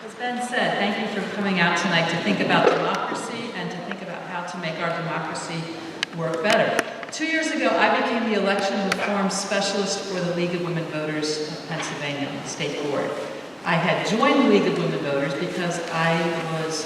As Ben said, thank you for coming out tonight to think about democracy and to think about how to make our democracy work better. 2 years ago, I became the election reform specialist for the League of Women Voters of Pennsylvania, the state board. I had joined the League of Women Voters because I was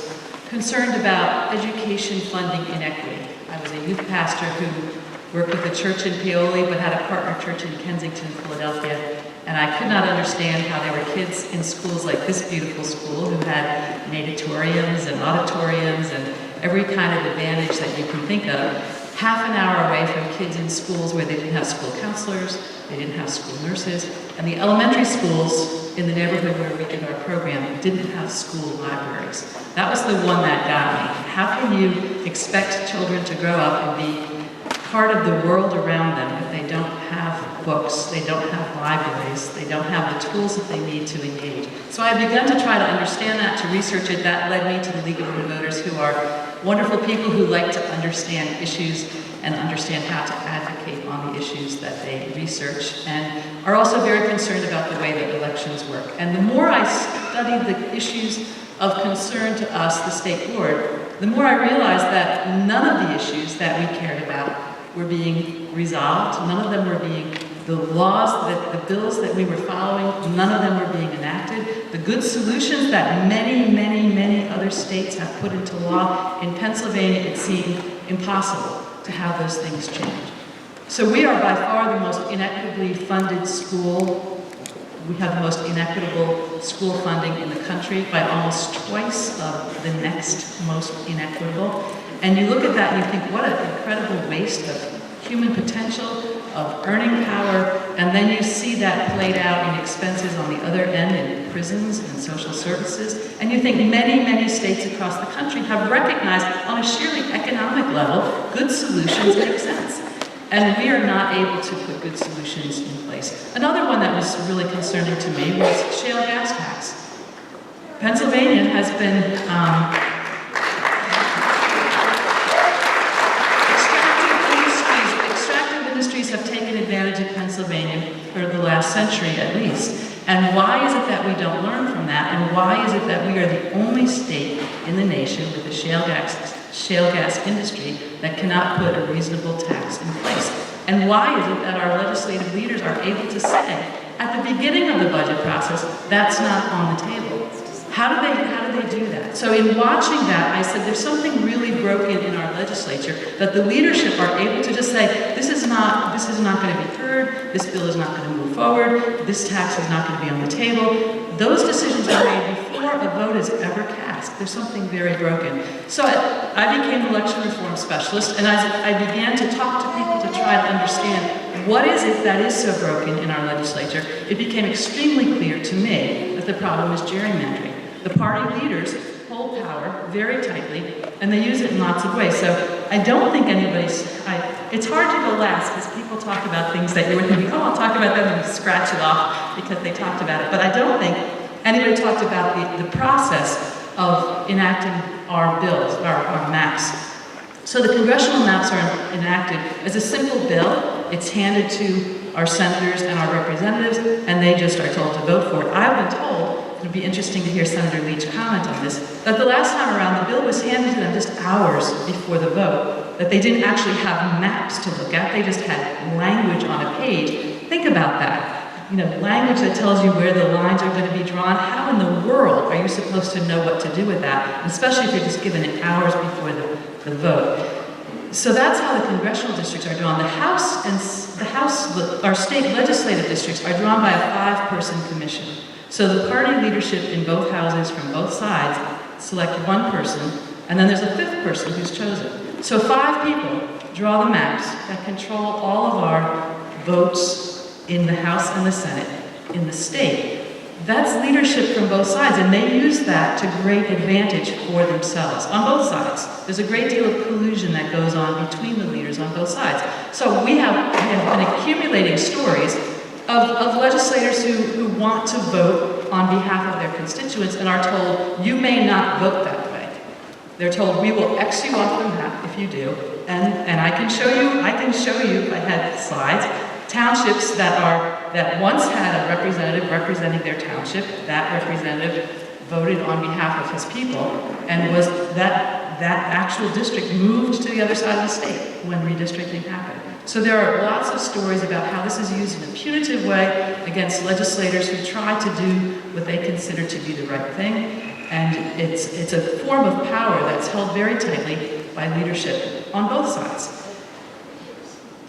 concerned about education funding inequity. I was a youth pastor who worked with a church in Paoli but had a partner church in Kensington, Philadelphia, and I could not understand how there were kids in schools like this beautiful school who had natatoriums and auditoriums and every kind of advantage that you can think of, half an hour away from kids in schools where they didn't have school counselors, they didn't have school nurses, and the elementary schools in the neighborhood where we did our program didn't have school libraries. That was the one that got me. How can you expect children to grow up and be part of the world around them if they don't have books, they don't have libraries, they don't have the tools that they need to engage? So I began to try to understand that, to research it. That led me to the League of Women Voters, who are wonderful people who like to understand issues and understand how to advocate on the issues that they research, and are also very concerned about the way that elections work. And the more I studied the issues of concern to us, the state board, the more I realized that none of the issues that we cared about were being resolved. None of them were being, the laws, the bills that we were following, none of them were being enacted. The good solutions that many, many, many other states have put into law, in Pennsylvania it seemed impossible to have those things change. So we are by far the most inequitably funded school. We have the most inequitable school funding in the country, by almost twice of the next most inequitable. And you look at that and you think, what an incredible waste of human potential, of earning power, and then you see that played out in expenses on the other end in prisons and social services, and you think many, many states across the country have recognized on a sheerly economic level, good solutions make sense. And we are not able to put good solutions in place. Another one that was really concerning to me was shale gas tax. Pennsylvania has been have taken advantage of Pennsylvania for the last century at least. And why is it that we don't learn from that? And why is it that we are the only state in the nation with a shale gas industry that cannot put a reasonable tax in place? And why is it that our legislative leaders are able to say, at the beginning of the budget process, that's not on the table? How do they do that? So in watching that, I said there's something really broken in our legislature, that the leadership are able to just say, this is not going to be heard, this bill is not going to move forward, this tax is not going to be on the table. Those decisions are made before a vote is ever cast. There's something very broken. So I became an election reform specialist, and as I began to talk to people to try to understand what is it that is so broken in our legislature, it became extremely clear to me that the problem is gerrymandering. The party leaders hold power very tightly, and they use it in lots of ways. So I don't think it's hard to go last because people talk about things that you would think, oh, I'll talk about them and scratch it off because they talked about it. But I don't think anybody talked about the process of enacting our bills, our maps. So the congressional maps are enacted as a simple bill. It's handed to our senators and our representatives, and they just are told to vote for it. I've been told, it would be interesting to hear Senator Leach comment on this, that the last time around the bill was handed to them just hours before the vote, that they didn't actually have maps to look at, they just had language on a page. Think about that. You know, language that tells you where the lines are going to be drawn. How in the world are you supposed to know what to do with that, especially if you're just given it hours before the vote? So that's how the congressional districts are drawn. Our state legislative districts are drawn by a 5-person commission. So the party leadership in both houses from both sides select one person, and then there's a 5th person who's chosen. So 5 people draw the maps that control all of our votes in the House and the Senate in the state. That's leadership from both sides, and they use that to great advantage for themselves on both sides. There's a great deal of collusion that goes on between the leaders on both sides. So we have been accumulating stories of legislators who want to vote on behalf of their constituents and are told, you may not vote that way. They're told, we will X you off the map if you do, and I can show you, if I had slides, townships that once had a representative representing their township. That representative voted on behalf of his people, and was that actual district moved to the other side of the state when redistricting happened. So there are lots of stories about how this is used in a punitive way against legislators who try to do what they consider to be the right thing. And it's a form of power that's held very tightly by leadership on both sides.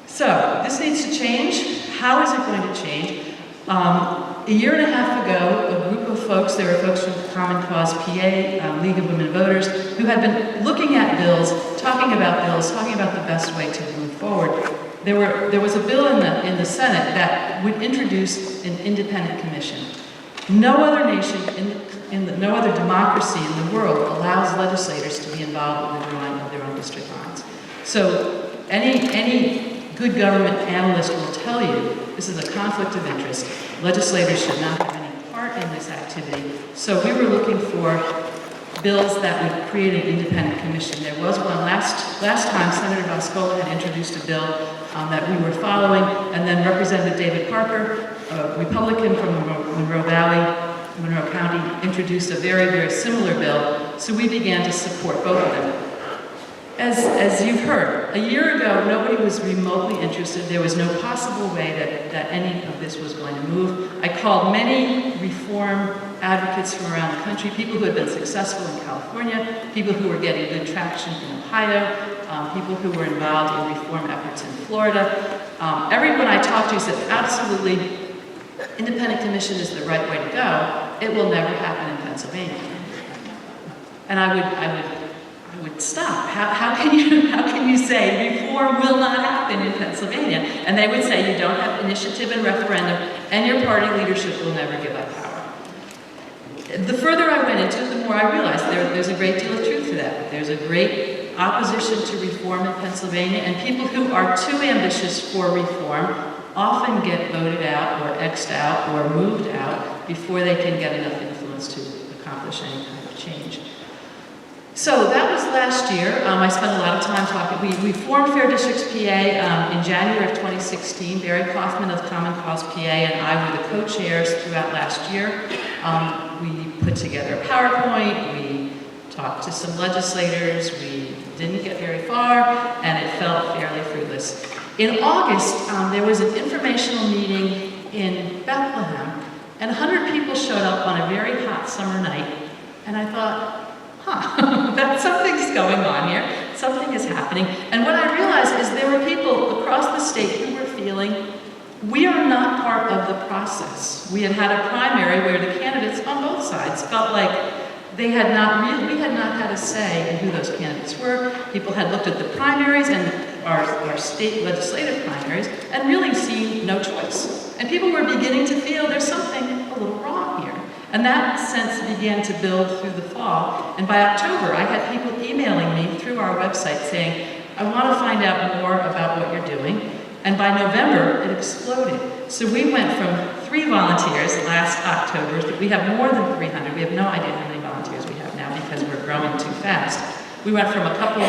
So this needs to change. How is it going to change? A year and a half ago, a group of folks, there were folks from Common Cause PA, League of Women Voters, who had been looking at bills, talking about the best way to move forward. There was a bill in the Senate that would introduce an independent commission. No other nation, no other democracy in the world allows legislators to be involved in the drawing of their own district lines. So any good government analyst will tell you this is a conflict of interest. Legislators should not have any part in this activity. So we were looking for bills that would create an independent commission. There was one last time. Senator Vascola had introduced a bill that we were following, and then Representative David Parker, a Republican from Monroe County, introduced a very, very similar bill. So we began to support both of them. As you've heard, a year ago, nobody was remotely interested. There was no possible way that any of this was going to move. I called many reform advocates from around the country, people who had been successful in California, people who were getting good traction in Ohio, people who were involved in reform efforts in Florida. Everyone I talked to said, absolutely, independent commission is the right way to go. It will never happen in Pennsylvania. And I would stop. How can you say reform will not happen in Pennsylvania? And they would say you don't have initiative and referendum, and your party leadership will never give up power. The further I went into it, the more I realized there's a great deal of truth to that. There's a great opposition to reform in Pennsylvania, and people who are too ambitious for reform often get voted out or X'd out or moved out before they can get enough influence to accomplish any kind of change. So that was last year. I spent a lot of time talking. We formed Fair Districts PA in January of 2016. Barry Kaufman of Common Cause PA and I were the co-chairs throughout last year. We put together a PowerPoint. We talked to some legislators. We didn't get very far, and it felt fairly fruitless. In August, there was an informational meeting in Bethlehem, and 100 people showed up on a very hot summer night, and I thought, that something's going on here. Something is happening. And what I realized is there were people across the state who were feeling, we are not part of the process. We had had a primary where the candidates on both sides felt like we had not had a say in who those candidates were. People had looked at the primaries and our state legislative primaries and really seen no choice. And people were beginning to feel there's something a little wrong here. And that sense began to build through the fall. And by October, I had people emailing me through our website saying, I want to find out more about what you're doing. And by November, it exploded. So we went from 3 volunteers last October. We have more than 300. We have no idea how many volunteers we have now because we're growing too fast. We went from a couple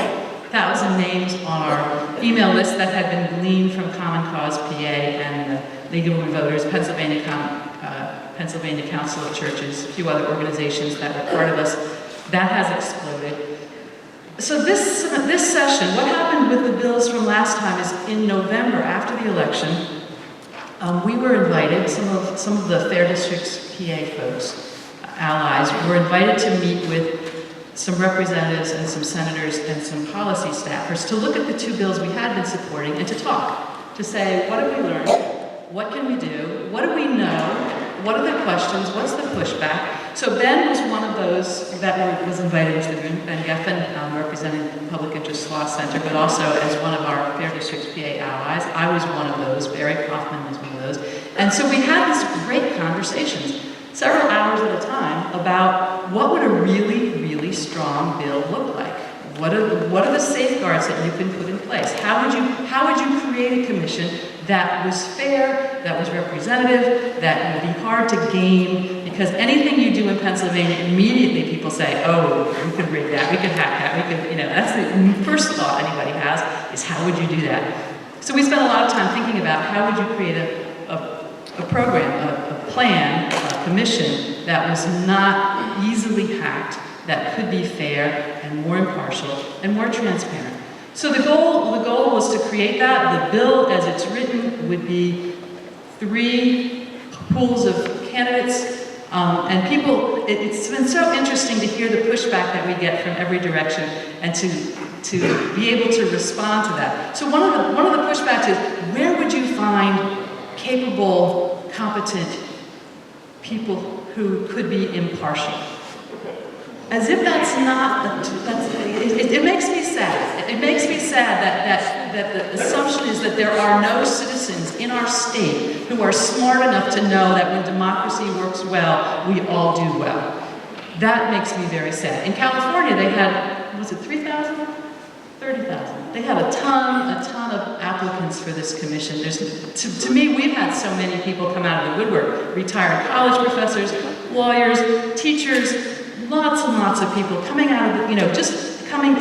thousand names on our email list that had been gleaned from Common Cause PA and the League of Women Voters, Pennsylvania Council of Churches, a few other organizations that were part of us. That has exploded. So this session, what happened with the bills from last time is in November, after the election, we were invited, some of the Fair Districts PA folks, allies, were invited to meet with some representatives and some senators and some policy staffers to look at the 2 bills we had been supporting and to talk, to say, what have we learned? What can we do? What do we know? What are the questions? What's the pushback? So Ben was one of those that was invited to the room, Ben Geffen, representing the Public Interest Law Center, but also as one of our Fair Districts PA allies. I was one of those. Barry Kaufman was one of those. And so we had these great conversations, several hours at a time, about what would a really, really strong bill look like? What are the safeguards that you can put in place? How would you create a commission that was fair, that was representative, that would be hard to game? Because anything you do in Pennsylvania, immediately people say, oh, we could rig that, we could hack that, we could, that's the first thought anybody has, is how would you do that? So we spent a lot of time thinking about how would you create a program, a plan, commission that was not easily hacked, that could be fair and more impartial and more transparent. So the goal was to create that. The bill, as it's written, would be 3 pools of candidates. And people, it's been so interesting to hear the pushback that we get from every direction and to be able to respond to that. So one of the pushbacks is, where would you find capable, competent people who could be impartial? As if that's not, it makes me sad. It makes me sad that the assumption is that there are no citizens in our state who are smart enough to know that when democracy works well, we all do well. That makes me very sad. In California, they had, was it 3,000? 30,000. They had a ton of applicants for this commission. To me, we've had so many people come out of the woodwork, retired college professors, lawyers, teachers, lots and lots of people coming out of the, just coming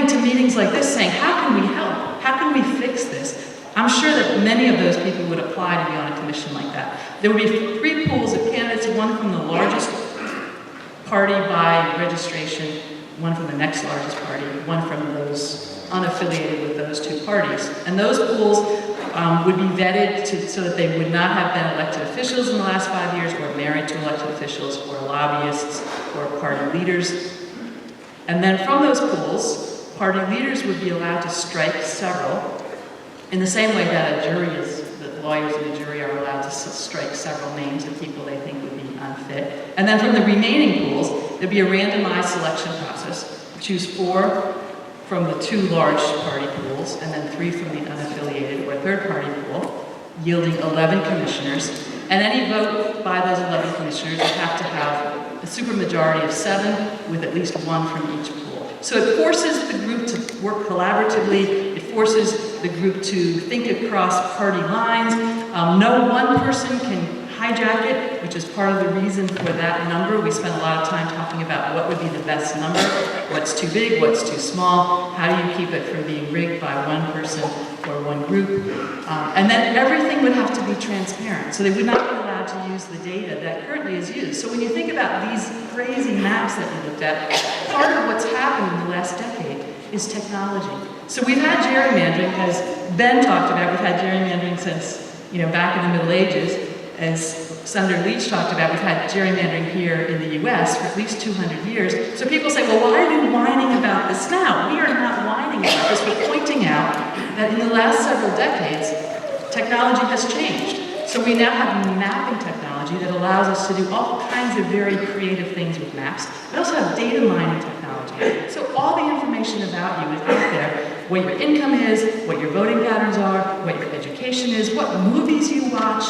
to meetings like this saying, how can we help? How can we fix this? I'm sure that many of those people would apply to be on a commission like that. There would be 3 pools of candidates, one from the largest party by registration, one from the next largest party, one from those unaffiliated with those 2 parties. And those pools would be vetted so that they would not have been elected officials in the last 5 years, or married to elected officials, or lobbyists, or party leaders. And then from those pools, party leaders would be allowed to strike several, in the same way that that lawyers in a jury are allowed to strike several names of people they think would be unfit. And then from the remaining pools, there'd be a randomized selection process. Choose 4 from the 2 large party pools, and then 3 from the unaffiliated or third-party pool, yielding 11 commissioners. And any vote by those 11 commissioners would have to have a supermajority of 7, with at least 1 from each pool. So it forces the group to work collaboratively. It forces the group to think across party lines. No one person can hijack it, which is part of the reason for that number. We spent a lot of time talking about what would be the best number, what's too big, what's too small, how do you keep it from being rigged by one person or one group. And then everything would have to be transparent, so they would not be allowed to use the data that currently is used. So when you think about these crazy maps that we looked at, part of what's happened in the last decade is technology. So we've had gerrymandering, as Ben talked about, we've had gerrymandering since, back in the Middle Ages. As Senator Leach talked about, we've had gerrymandering here in the US for at least 200 years. So people say, well, why are you whining about this now? We are not whining about this. We're pointing out that in the last several decades, technology has changed. So we now have mapping technology that allows us to do all kinds of very creative things with maps. We also have data mining technology. So all the information about you is out there. What your income is, what your voting patterns are, what your education is, what movies you watch.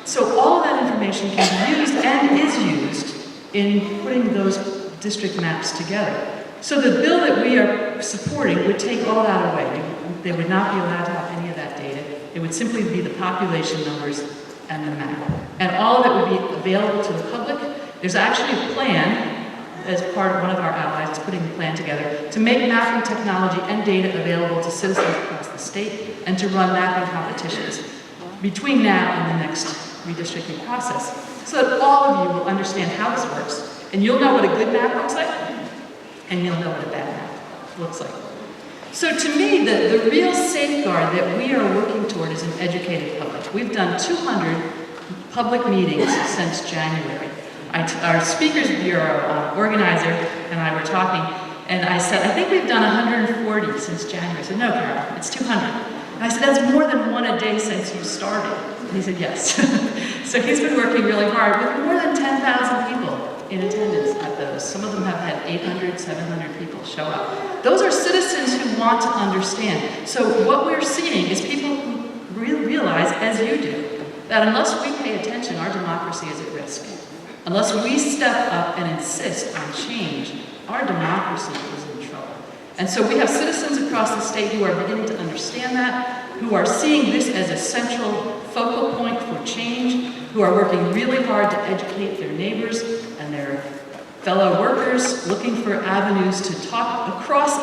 So all of that information can be used and is used in putting those district maps together. So the bill that we are supporting would take all that away. They would not be allowed to have any of that data. It would simply be the population numbers and the map. And all of it would be available to the public. There's actually a plan, as part of one of our allies is putting the plan together, to make mapping technology and data available to citizens across the state and to run mapping competitions between now and the next redistricting process, so that all of you will understand how this works, and you'll know what a good map looks like, and you'll know what a bad map looks like. So to me, the real safeguard that we are working toward is an educated public. We've done 200 public meetings since January. Our Speakers Bureau organizer and I were talking, and I said, I think we've done 140 since January. I said, no, Carol, it's 200. And I said, that's more than 1 a day since you started. And he said, yes. So he's been working really hard with more than 10,000 people in attendance at those. Some of them have had 800, 700 people show up. Those are citizens who want to understand. So what we're seeing is people who realize, as you do, that unless we pay attention, our democracy is at risk. Unless we step up and insist on change, our democracy is in trouble. And so we have citizens across the state who are beginning to understand that, who are seeing this as a central focal point for change, who are working really hard to educate their neighbors and their fellow workers, looking for avenues to talk across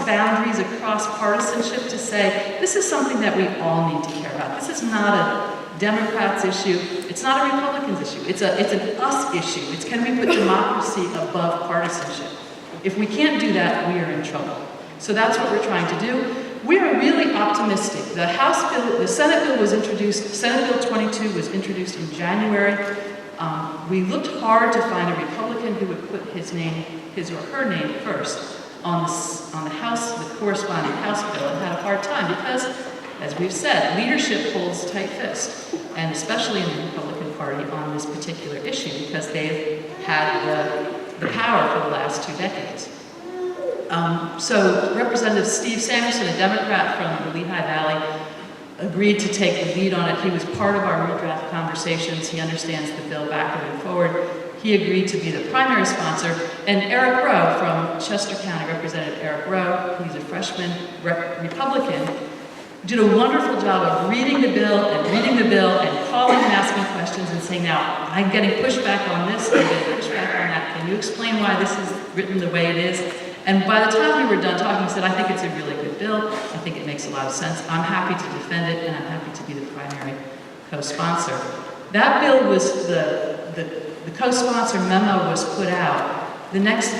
boundaries, across partisanship, to say, this is something that we all need to care about. This is not Democrats' issue. It's not a Republicans' issue. It's an us issue. It's can we put democracy above partisanship? If we can't do that, we are in trouble. So that's what we're trying to do. We are really optimistic. The House bill, the Senate bill was introduced, Senate Bill 22 was introduced in January. We looked hard to find a Republican who would put his or her name first on the House, the corresponding House bill, and had a hard time because, as we've said, leadership holds tight fist, and especially in the Republican Party on this particular issue because they've had the power for the last 2 decades. So Representative Steve Samuelson, a Democrat from the Lehigh Valley, agreed to take the lead on it. He was part of our redraft conversations. He understands the bill backward and forward. He agreed to be the primary sponsor. And Eric Rowe from Chester County, Representative Eric Rowe, he's a freshman Republican, did a wonderful job of reading the bill and calling and asking questions and saying, now, I'm getting pushback on this, I'm getting pushback on that. Can you explain why this is written the way it is? And by the time we were done talking, he said, I think it's a really good bill. I think it makes a lot of sense. I'm happy to defend it, and I'm happy to be the primary co-sponsor. That bill was, the co-sponsor memo was put out. The next,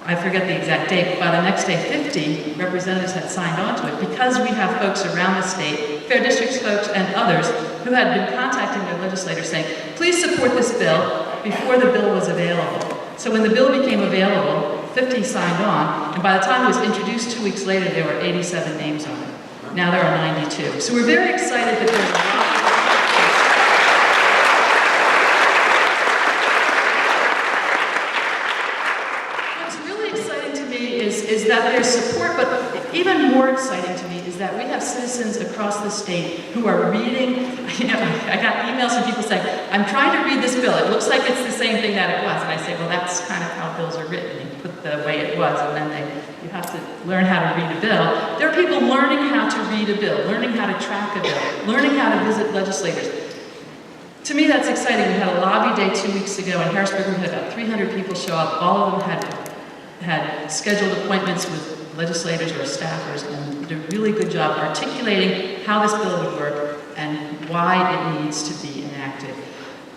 I forget the exact date, but by the next day, 50 representatives had signed on to it because we have folks around the state, Fair Districts folks and others, who had been contacting their legislators saying, please support this bill before the bill was available. So when the bill became available, 50 signed on, and by the time it was introduced 2 weeks later, there were 87 names on it. Now there are 92. So we're very excited that there's a lot of... What's really exciting to me is that there's support, but even more exciting to me is that we have citizens across the state who are reading, I got emails from people saying, I'm trying to read this bill. It looks like it's the same thing that it was. And I say, well, that's kind of how bills are written. You put the way it was, and then you have to learn how to read a bill. There are people learning how to read a bill, learning how to track a bill, learning how to visit legislators. To me, that's exciting. We had a lobby day 2 weeks ago in Harrisburg. We had about 300 people show up. All of them had scheduled appointments with legislators or staffers, and did a really good job articulating how this bill would work and why it needs to be enacted.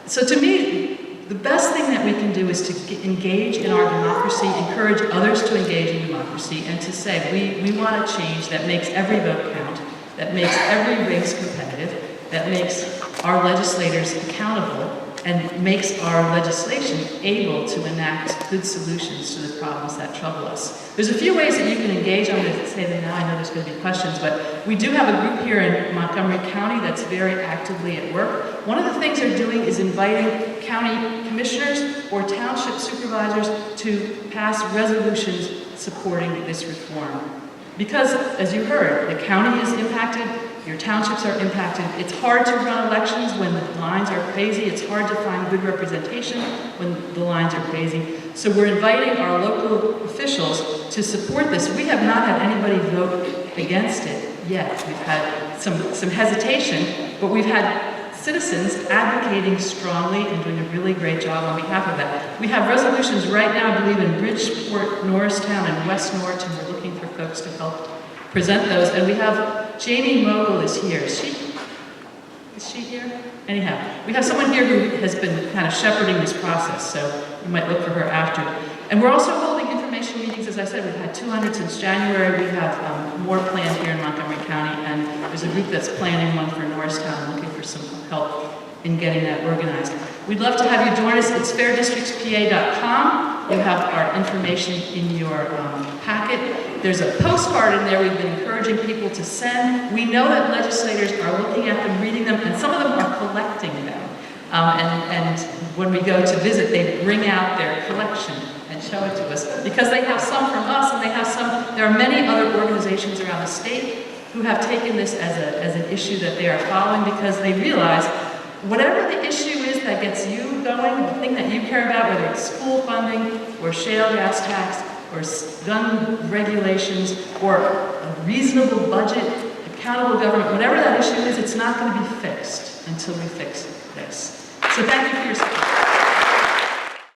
So to me, the best thing that we can do is to engage in our democracy, encourage others to engage in democracy, and to say we want a change that makes every vote count, that makes every race competitive, that makes our legislators accountable, and makes our legislation able to enact good solutions to the problems that trouble us. There's a few ways that you can engage. I'm going to say them now. I know there's going to be questions, but we do have a group here in Montgomery County that's very actively at work. One of the things they're doing is inviting county commissioners or township supervisors to pass resolutions supporting this reform. Because, as you heard, the county is impacted, your townships are impacted. It's hard to run elections when the lines are crazy. It's hard to find good representation when the lines are crazy. So we're inviting our local officials to support this. We have not had anybody vote against it yet. We've had some hesitation, but we've had citizens advocating strongly and doing a really great job on behalf of that. We have resolutions right now, I believe, in Bridgeport, Norristown, and West Norriton. We're looking for folks to help present those. And we have Jamie Mogul is here. Is she here? Anyhow, we have someone here who has been kind of shepherding this process, so you might look for her after. And we're also holding information meetings. As I said, we've had 200 since January. We have more planned here in Montgomery County, and there's a group that's planning one for Norristown, looking for some help in getting that organized. We'd love to have you join us. It's fairdistrictspa.com. You have our information in your packet. There's a postcard in there we've been encouraging people to send. We know that legislators are looking at them, reading them, and some of them are collecting them. And when we go to visit, they bring out their collection and show it to us, because they have some from us, and they have some. There are many other organizations around the state who have taken this as an issue that they are following, because they realize whatever the issue is that gets you going, the thing that you care about, whether it's school funding or shale gas tax or gun regulations or a reasonable budget, accountable government, whatever that issue is, it's not going to be fixed until we fix this. So thank you for your support.